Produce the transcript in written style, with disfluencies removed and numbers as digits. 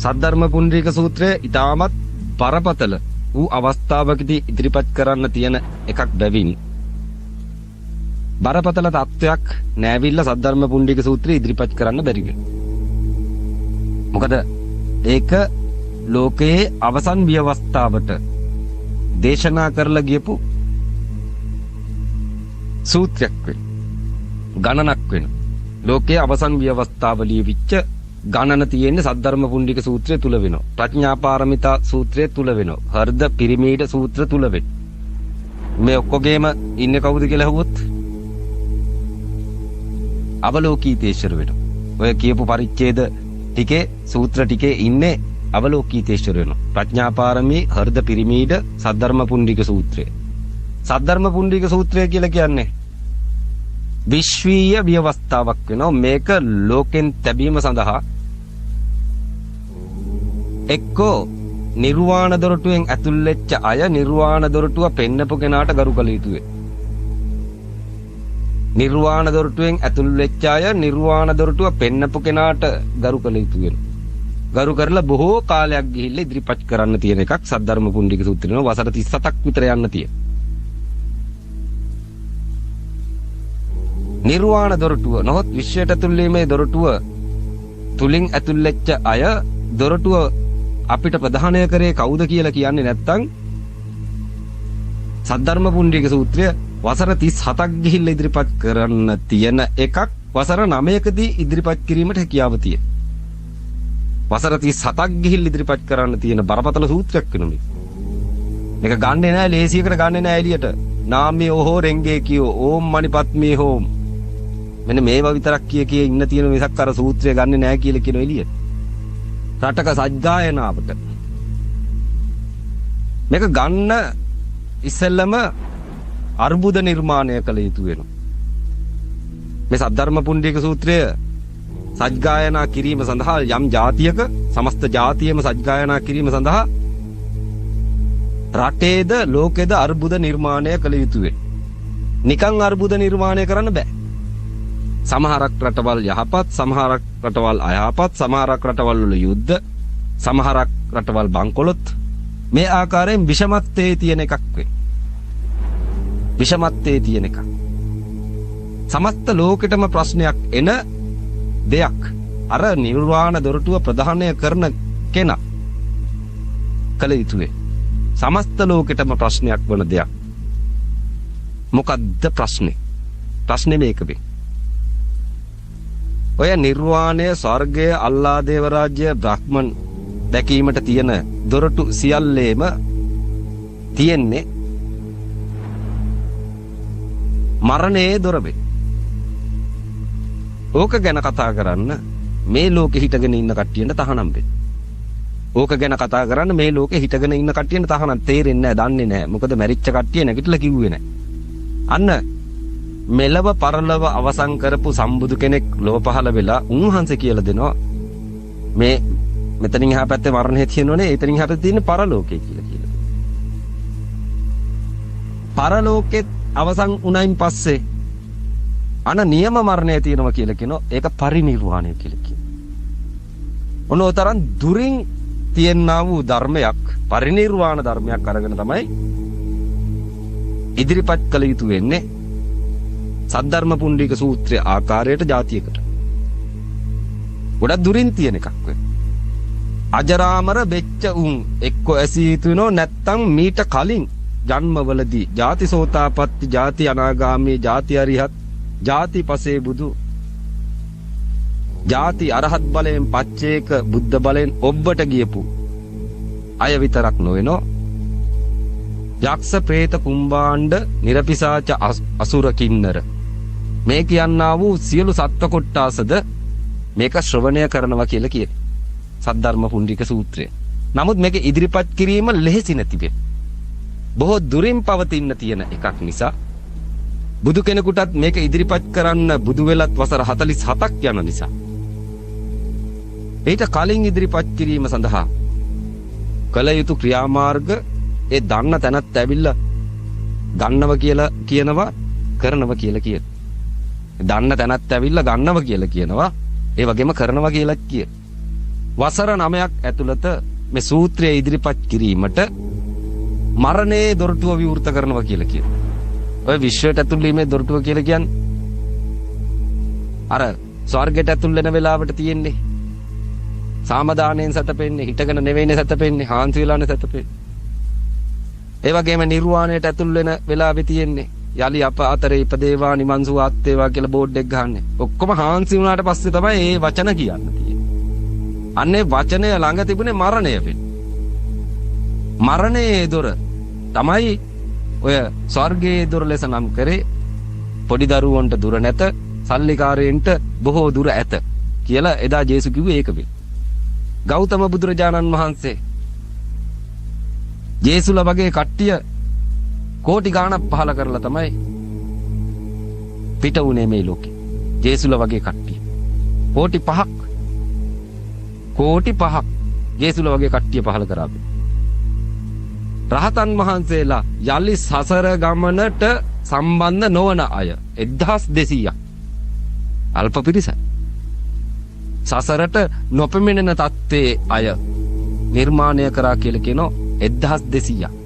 සද්ධර්ම පුණ්ඩරීක සූත්‍රය ඊටමත් බරපතල වූ අවස්ථාවකදී ඉදිරිපත් කරන්න තියෙන එකක් බැවින් බරපතල තත්වයක් නැවිලා සද්ධර්ම පුණ්ඩරීක සූත්‍රය ඉදිරිපත් කරන්න බැරි වෙනවා. මොකද ඒක ලෝකයේ අවසන් විවස්ථාවට දේශනා කරලා ගියපු සූත්‍රයක් වෙන ගණනක් වෙන ලෝකයේ අවසන් විවස්ථාවලිය විච්ච ගණන තියෙන්නේ සද්ධර්ම පුණ්ඩරීක සූත්‍රය තුල වෙනවා. ප්‍රඥා පාරමිතා සූත්‍රය තුල වෙනවා. හර්ද පිරිමීඩ සූත්‍ර තුල වෙනවා. මේ ඔක්කොගේම ඉන්නේ කවුද කියලා අහුවොත් අවලෝකීතේශ්වර වෙනවා. ඔය කියපු පරිච්ඡේද ටිකේ සූත්‍ර ටිකේ ඉන්නේ අවලෝකීතේශ්වර වෙනවා. ප්‍රඥා පාරමී හර්ද පිරිමීඩ සද්ධර්ම පුණ්ඩරීක සූත්‍රය. සද්ධර්ම පුණ්ඩරීක සූත්‍රය කියලා කියන්නේ විශ්වීය ව්‍යවස්ථාවක් වෙනවා. මේක ලෝකෙන් තැබීම සඳහා එක්කෝ නිර්වාණ දොරටුවෙන් ඇතුල් වෙච්ච අය නිර්වාණ දොරටුව පෙන්නපු කෙනාට ගරු කළ යුතුයි. නිර්වාණ දොරටුවෙන් ඇතුල් වෙච්ච අය නිර්වාණ දොරටුව පෙන්නපු කෙනාට ගරු කළ යුතුයි. ගරු කරලා බොහෝ කාලයක් ගිහිල්ලා ඉදිරිපත් කරන්න තියෙන එකක් සද්ධර්ම පුණ්ඩරීක සූත්‍රය වෙනවා. වසර 37ක් විතර යන්න තියෙන. නිර්වාණ දොරටුව නොහොත් විශ්වයට ඇතුල් වීමේ දොරටුව තුලින් ඇතුල් වෙච්ච අය දොරටුව අපිට ප්‍රධානය කරේ කවුද කියලා කියන්නේ නැත්නම් සද්ධර්ම පුණ්ඩරීක සූත්‍රය වසර 37ක් ගිහිල්ලා ඉදිරිපත් කරන්න තියෙන එකක් වසර 9කදී ඉදිරිපත් කිරීමට හැකියාව තියෙන. වසර 37ක් ගිහිල්ලා ඉදිරිපත් කරන්න තියෙන බරපතල සූත්‍රයක් වෙනවා මේක. මේක ගන්නෙ නෑ ලේසියකට ගන්නෙ නෑ එළියට. නාමයේ ඕහෝ රෙංගේ කියෝ ඕම් මණිපත්මේ හෝම්. මෙන්න මේවා විතරක් කිය ඉන්න තියෙන මිසක් අර සූත්‍රය ගන්නෙ නෑ කියලා කියන එළියට. රටක සජ්ජායනාවට මේක ගන්න ඉස්සෙල්ලම අර්බුද නිර්මාණය කළ යුතු වෙනවා. මේ සද්ධර්ම පුණ්ඩරීක සූත්‍රය සජ්ජායනා කිරීම සඳහා යම් જાතියක සමස්ත જાතියම සජ්ජායනා කිරීම සඳහා රටේද ලෝකෙද අර්බුද නිර්මාණය කළ යුතු වෙනවා. නිකන් අර්බුද නිර්මාණය කරන්න බෑ. සමහරක් රටවල් යහපත්, සමහරක් රටවල් අයහපත්, සමහරක් රටවල් වල යුද්ධ, සමහරක් රටවල් බංකොලොත් මේ ආකාරයෙන් විෂමත්වයේ තියෙන එකක් වේ. විෂමත්වයේ තියෙන එකක්. සමස්ත ලෝකෙටම ප්‍රශ්නයක් එන දෙයක්. අර නිර්වාණ දොරටුව ප්‍රධානය කරන කෙනා කළ යුතුයි. සමස්ත ලෝකෙටම ප්‍රශ්නයක් වන දෙයක්. මොකද්ද ප්‍රශ්නේ? ප්‍රශ්නේ මේක වේ. ඔය නිර්වාණය, ස්වර්ගය, අල්ලා දේව රාජ්‍ය, බ්‍රහ්මන් දැකීමට තියෙන දොරටු සියල්ලේම තියෙන්නේ මරණයේ දොරවේ. ඕක ගැන කතා කරන්න මේ ලෝකෙ හිටගෙන ඉන්න කට්ටියට තහනම් වෙන්න. ඕක ගැන කතා කරන්න මේ ලෝකෙ හිටගෙන ඉන්න කට්ටියට තහනම් තේරෙන්නේ නැහැ, දන්නේ නැහැ. මොකද මැරිච්ච කට්ටිය නැගිටලා කිව්වේ නැහැ. අන්න මෙලව පරලව අවසන් කරපු සම්බුදු කෙනෙක් ලෝක පහළ වෙලා උන්වහන්සේ කියලා දෙනවා මේ මෙතනින් එහා පැත්තේ මරණය තියෙනවනේ, එතනින් එහා පැත්තේ තියෙන පරලෝකය කියලා කියනවා. පරලෝකෙත් අවසන් උනයින් පස්සේ අන නියම මරණය තියෙනවා කියලා කියනවා. ඒක පරිනිර්වාණය කියලා කියනවා. ඔනෝතරම් දුරින් තියෙනා වූ ධර්මයක්, පරිනිර්වාණ ධර්මයක් අරගෙන තමයි ඉදිරිපත් කළ යුතු වෙන්නේ. සද්ධර්ම පුණ්ඩරීක සූත්‍රයේ ආකාරයට જાතියකට. ගොඩක් දුරින් තියෙන එකක් වෙයි. අජරාමර වෙච්ච උන් එක්ක ඇසී යුතුනෝ නැත්තම් මීට කලින් ජන්මවලදී ಜಾති සෝතාපට්ටි, ಜಾති අනාගාමී, ಜಾති අරිහත්, ಜಾති පසේ බුදු, ಜಾති අරහත් බලයෙන් පච්චේක බුද්ධ බලයෙන් ඔබට ගියපු අය විතරක් නොවෙනෝ. යක්ෂ പ്രേත කුම්භාණ්ඩ නිරපිසාච අසුර කින්නර මේ කියන්නා වූ සියලු සත්ව කොට්ටාසද මේක ශ්‍රවණය කරනවා කියලා කියන්නේ සද්ධර්ම පුණ්ඩරීක සූත්‍රය. නමුත් මේක ඉදිරිපත් කිරීම ලෙහෙසි නැති වෙයි. බොහෝ දුරින් පවතින තියෙන එකක් නිසා බුදු කෙනෙකුටත් මේක ඉදිරිපත් කරන්න බුදු වෙලත් වසර 47ක් යන නිසා ඊට කලින් ඉදිරිපත් කිරීම සඳහා කළ යුතු ක්‍රියාමාර්ග ඒ දන්න තැනත් ඇවිල්ලා ගන්නව කියලා කියනවා, කරනව කියලා කියනවා. දන්න තැනත් ඇවිල්ලා ගන්නව කියලා කියනවා, ඒ වගේම කරනවා කියලා කියනවා. වසර 9ක් ඇතුළත මේ සූත්‍රය ඉදිරිපත් කිරීමට මරණයේ දොරටුව විවෘත කරනවා කියලා කියනවා. ඔය විශ්වයට ඇතුල් වීමේ දොරටුව කියලා කියන්නේ අර ස්වර්ගයට ඇතුල් වෙන වෙලාවට තියෙන්නේ සාමදානයෙන් සැතපෙන්නේ, හිටගෙන නෙවෙයිනේ සැතපෙන්නේ, හාන්සි වෙලානේ සැතපෙන්නේ. ඒ වගේම නිර්වාණයට ඇතුල් වෙන වෙලාවේ තියෙන්නේ යලි අප අතරේ ඉපදේවා නිවන් සුව ආත්තේවා කියලා බෝඩ් එක ගහන්නේ. ඔක්කොම හාන්සි වුණාට පස්සේ තමයි මේ වචන කියන්න තියෙන්නේ. අන්නේ වචනය ළඟ තිබුණේ මරණය වෙන්නේ. මරණයේ දොර තමයි ඔය ස්වර්ගයේ දොර ලෙස නම් කරේ. පොඩි දරුවන්ට දුර නැත, සල්ලිකාරයන්ට බොහෝ දුර ඇත කියලා එදා ජේසු කිව්වේ ඒක වෙයි. ගෞතම බුදුරජාණන් වහන්සේ ජේසුලා වගේ කට්ටිය කෝටි ගාණක් පහල කරලා තමයි පිට උනේ මේ ලෝකේ. ජේසුලා වගේ කට්ටිය කෝටි 5ක් ජේසුලා වගේ කට්ටිය පහල කරා. රහතන් වහන්සේලා යලි සසර ගමනට සම්බන්ධ නොවන අය 1200ක්. අල්ප පිරිසක්. සසරට නොපෙමිණෙන තත්ත්වයේ අය නිර්මාණය කරා කියලා කියනවා 1200ක්.